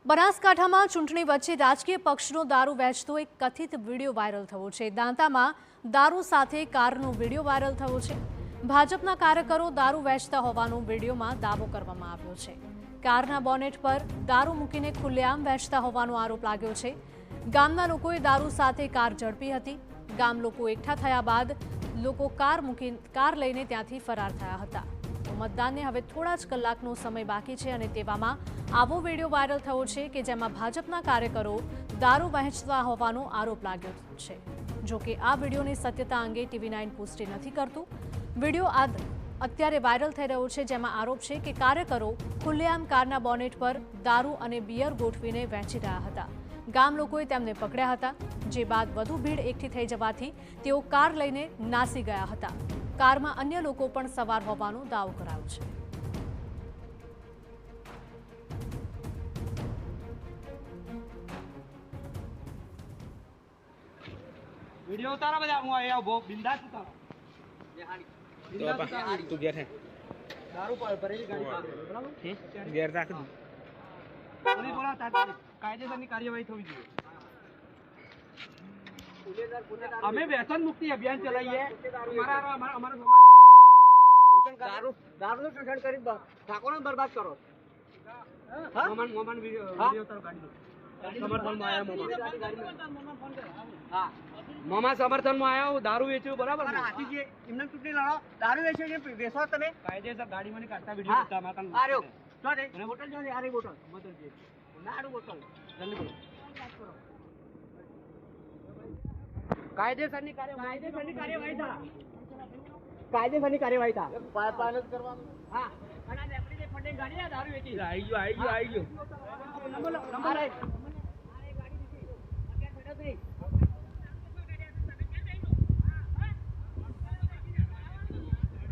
બનાસકાંઠામાં ચૂંટણી વચ્ચે રાજકીય પક્ષનો દારૂ વેચતો એક કથિત વિડીયો વાયરલ થયો છે। દાંતામાં દારૂ સાથે કારનો વિડીયો વાયરલ થયો છે। ભાજપના કાર્યકરો દારૂ વેચતા હોવાનો વિડીયોમાં દાવો કરવામાં આવ્યો છે। કારના બોનેટ પર દારૂ મૂકીને ખુલ્લેઆમ વેચતા હોવાનો આરોપ લાગ્યો છે। ગામના લોકોએ દારૂ સાથે કાર ઝડપી હતી। ગામ લોકો એકઠા થયા બાદ લોકો કાર લઈને ત્યાંથી ફરાર થયા હતા। મતદાનને હવે થોડા જ કલાકનો સમય બાકી છે અને તેવામાં આવો વિડીયો વાયરલ થયો છે કે જેમાં ભાજપના કાર્યકરો દારૂ વહેંચતા હોવાનો આરોપ લાગ્યો છે। જો કે આ વિડીયોની સત્યતા અંગે TV9 પુષ્ટિ નથી કરતું। વિડીયો અત્યારે વાયરલ થઈ રહ્યો છે, જેમાં આરોપ છે કે કાર્યકરો ખુલ્લેઆમ કારના બોનેટ પર દારૂ અને બિયર ગોઠવીને વહેંચી રહ્યા હતા। ગામ લોકોએ તેમને પકડ્યા હતા, જે બાદ વધુ ભીડ એકઠી થઈ જવાથી તેઓ કાર લઈને નાસી ગયા હતા। કારમાં અન્ય લોકો પણ સવાર હોવાનો દાવો કરાયો છે। वीडियो उतारा बजा હું આયા બહુ બિંદાસ ઉતારો તું ગેર હે દારૂ પર ભરેલી ગાડી બરાબર ગેર રાખ દે પોલીસ બોલા તાત્કાલિક કાયદેસરની કાર્યવાહી થવી જોઈએ। અમે વ્યસન મુક્તિ અભિયાન ચલાવીએ। અમારા સમાજ દારૂનું શોષણ કરી ઠાકોરને બરબાદ કરો। મોમન વિડિયો ઉતારો ગાડી સમર્થનમાં આયા હા મામા સમર્થનમાં આવ્યો દારૂ વેચ્યું બરાબર હાથીજી એમને ચૂંટણી લડો દારૂ વેચ્યો છે વેચો તમે કાયદેસર ગાડી મને કાઢતા વિડિયો હતા માતા આર્યો ચોટે મને બોટલ જો આ રહી બોટલ બોટલ છે નાડુ બોટલ જલ્દી બોલો કાયદેસરની કાર્યવાહી થા પાન જ કરવાનું હા અને આપણી જે ફંડિંગ ગાડી દારૂ વેચી આવી ગયો નંબર